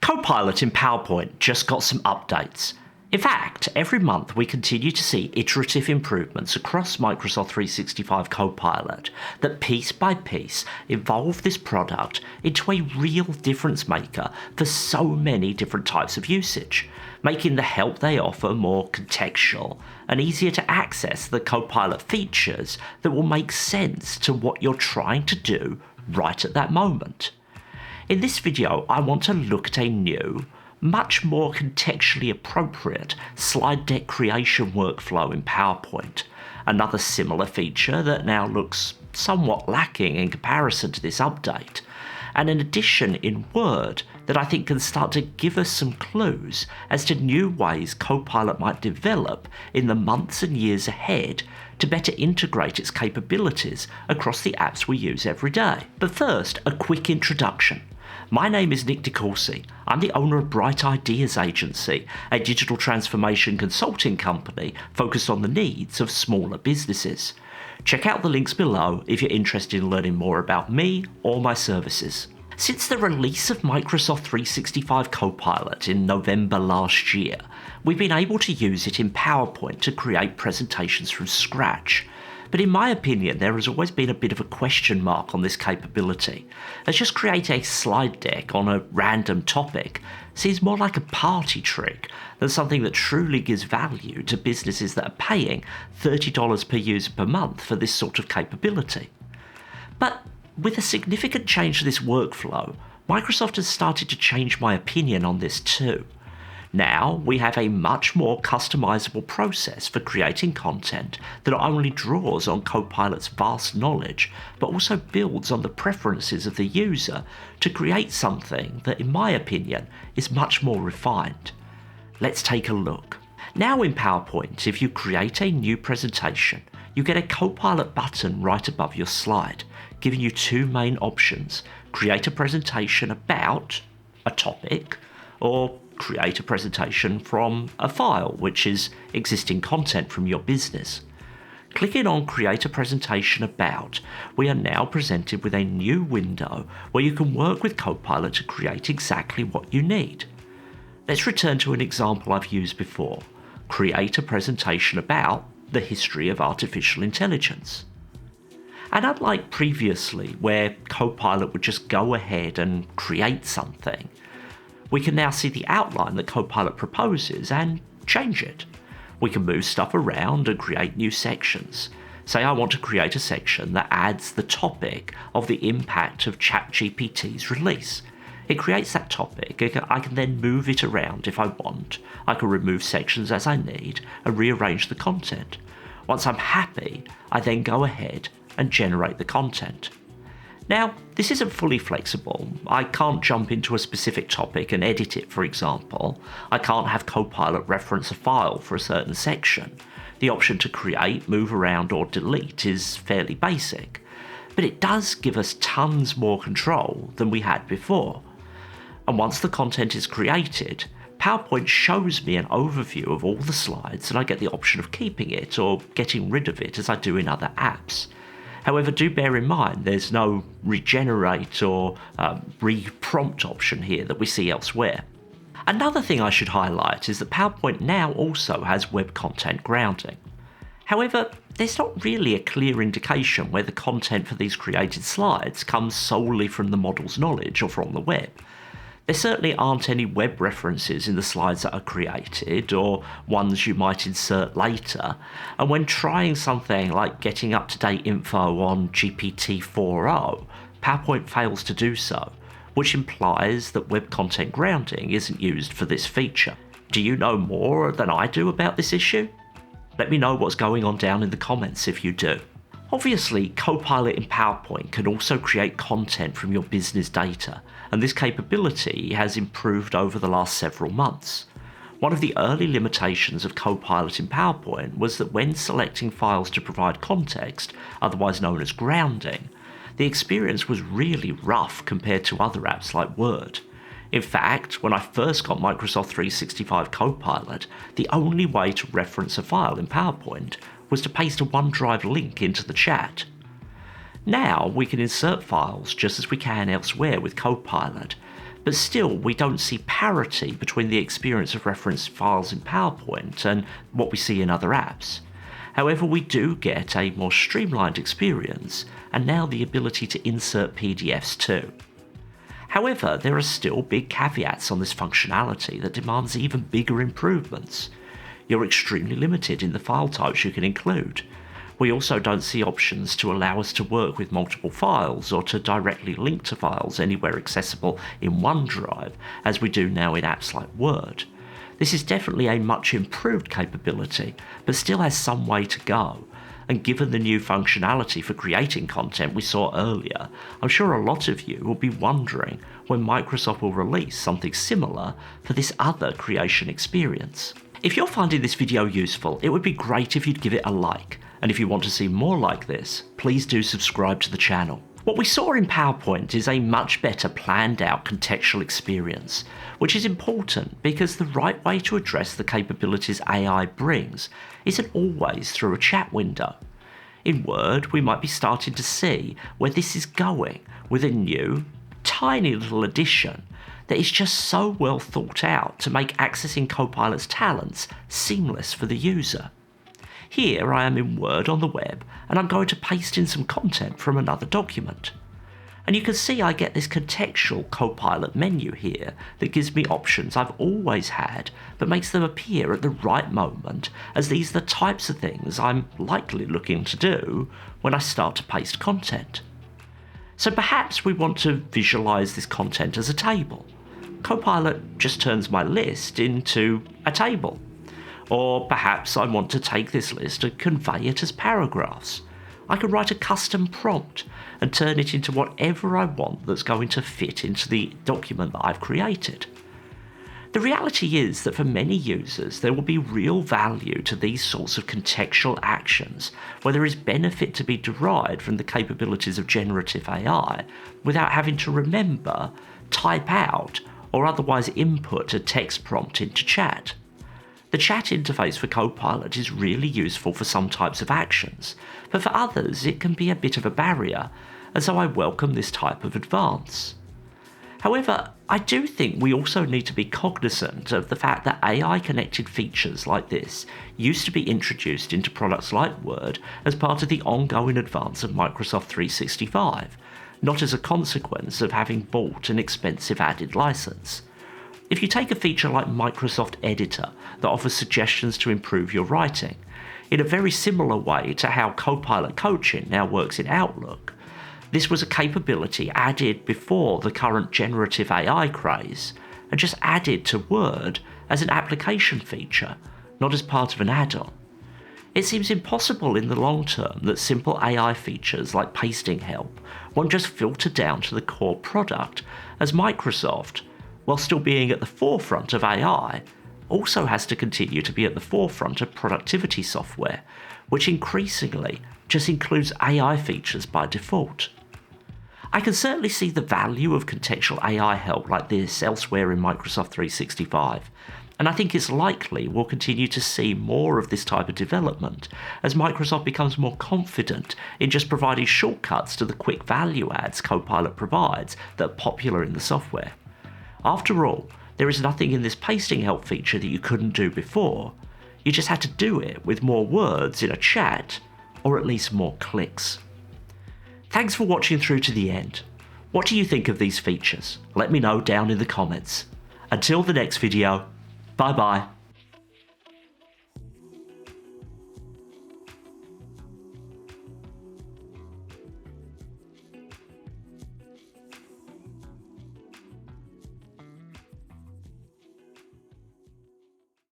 Copilot in PowerPoint just got some updates. In fact, every month we continue to see iterative improvements across Microsoft 365 Copilot that piece by piece evolve this product into a real difference maker for so many different types of usage, making the help they offer more contextual and easier to access the Copilot features that will make sense to what you're trying to do right at that moment. In this video, I want to look at a new, much more contextually appropriate slide deck creation workflow in PowerPoint, another similar feature that now looks somewhat lacking in comparison to this update, and an addition in Word that I think can start to give us some clues as to new ways Copilot might develop in the months and years ahead to better integrate its capabilities across the apps we use every day. But first, a quick introduction. My name is Nick DeCourcy. I'm the owner of Bright Ideas Agency, a digital transformation consulting company focused on the needs of smaller businesses. Check out the links below if you're interested in learning more about me or my services. Since the release of Microsoft 365 Copilot in November last year, we've been able to use it in PowerPoint to create presentations from scratch. But in my opinion, there has always been a bit of a question mark on this capability, as just creating a slide deck on a random topic seems more like a party trick than something that truly gives value to businesses that are paying $30 per user per month for this sort of capability. But with a significant change to this workflow, Microsoft has started to change my opinion on this too. Now we have a much more customizable process for creating content that not only draws on Copilot's vast knowledge, but also builds on the preferences of the user to create something that, in my opinion, is much more refined. Let's take a look. Now in PowerPoint, if you create a new presentation, you get a Copilot button right above your slide, giving you two main options: create a presentation about a topic, or create a presentation from a file, which is existing content from your business. Clicking on Create a Presentation About, we are now presented with a new window where you can work with Copilot to create exactly what you need. Let's return to an example I've used before. Create a presentation about the history of artificial intelligence. And unlike previously, where Copilot would just go ahead and create something, we can now see the outline that Copilot proposes and change it. We can move stuff around and create new sections. Say I want to create a section that adds the topic of the impact of ChatGPT's release. It creates that topic. I can then move it around if I want. I can remove sections as I need and rearrange the content. Once I'm happy, I then go ahead and generate the content. Now, this isn't fully flexible. I can't jump into a specific topic and edit it, for example. I can't have Copilot reference a file for a certain section. The option to create, move around, or delete is fairly basic, but it does give us tons more control than we had before. And once the content is created, PowerPoint shows me an overview of all the slides, and I get the option of keeping it or getting rid of it as I do in other apps. However, do bear in mind there's no regenerate or re-prompt option here that we see elsewhere. Another thing I should highlight is that PowerPoint now also has web content grounding. However, there's not really a clear indication where the content for these created slides comes solely from the model's knowledge or from the web. There certainly aren't any web references in the slides that are created, or ones you might insert later, and when trying something like getting up-to-date info on GPT-4o, PowerPoint fails to do so, which implies that web content grounding isn't used for this feature. Do you know more than I do about this issue? Let me know what's going on down in the comments if you do. Obviously, Copilot in PowerPoint can also create content from your business data, and this capability has improved over the last several months. One of the early limitations of Copilot in PowerPoint was that when selecting files to provide context, otherwise known as grounding, the experience was really rough compared to other apps like Word. In fact, when I first got Microsoft 365 Copilot, the only way to reference a file in PowerPoint was to paste a OneDrive link into the chat. Now we can insert files just as we can elsewhere with Copilot, but still we don't see parity between the experience of referenced files in PowerPoint and what we see in other apps. However, we do get a more streamlined experience, and now the ability to insert PDFs too. However, there are still big caveats on this functionality that demands even bigger improvements. You're extremely limited in the file types you can include. We also don't see options to allow us to work with multiple files or to directly link to files anywhere accessible in OneDrive, as we do now in apps like Word. This is definitely a much improved capability, but still has some way to go. And given the new functionality for creating content we saw earlier, I'm sure a lot of you will be wondering when Microsoft will release something similar for this other creation experience. If you're finding this video useful, it would be great if you'd give it a like. And if you want to see more like this, please do subscribe to the channel. What we saw in PowerPoint is a much better planned out contextual experience, which is important because the right way to address the capabilities AI brings isn't always through a chat window. In Word, we might be starting to see where this is going with a new, tiny little addition that is just so well thought out to make accessing Copilot's talents seamless for the user. Here I am in Word on the web, and I'm going to paste in some content from another document. And you can see I get this contextual Copilot menu here that gives me options I've always had, but makes them appear at the right moment, as these are the types of things I'm likely looking to do when I start to paste content. So perhaps we want to visualize this content as a table. Copilot just turns my list into a table. Or perhaps I want to take this list and convey it as paragraphs. I can write a custom prompt and turn it into whatever I want that's going to fit into the document that I've created. The reality is that for many users, there will be real value to these sorts of contextual actions, where there is benefit to be derived from the capabilities of generative AI without having to remember, type out, or otherwise input a text prompt into chat. The chat interface for Copilot is really useful for some types of actions, but for others it can be a bit of a barrier, and so I welcome this type of advance. However, I do think we also need to be cognizant of the fact that AI-connected features like this used to be introduced into products like Word as part of the ongoing advance of Microsoft 365, not as a consequence of having bought an expensive added license. If you take a feature like Microsoft Editor that offers suggestions to improve your writing, in a very similar way to how Copilot Coaching now works in Outlook, this was a capability added before the current generative AI craze, and just added to Word as an application feature, not as part of an add-on. It seems impossible in the long term that simple AI features like pasting help won't just filter down to the core product, as Microsoft, while still being at the forefront of AI, also has to continue to be at the forefront of productivity software, which increasingly just includes AI features by default. I can certainly see the value of contextual AI help like this elsewhere in Microsoft 365, and I think it's likely we'll continue to see more of this type of development as Microsoft becomes more confident in just providing shortcuts to the quick value adds Copilot provides that are popular in the software. After all, there is nothing in this pasting help feature that you couldn't do before. You just had to do it with more words in a chat, or at least more clicks. Thanks for watching through to the end. What do you think of these features? Let me know down in the comments. Until the next video, bye bye.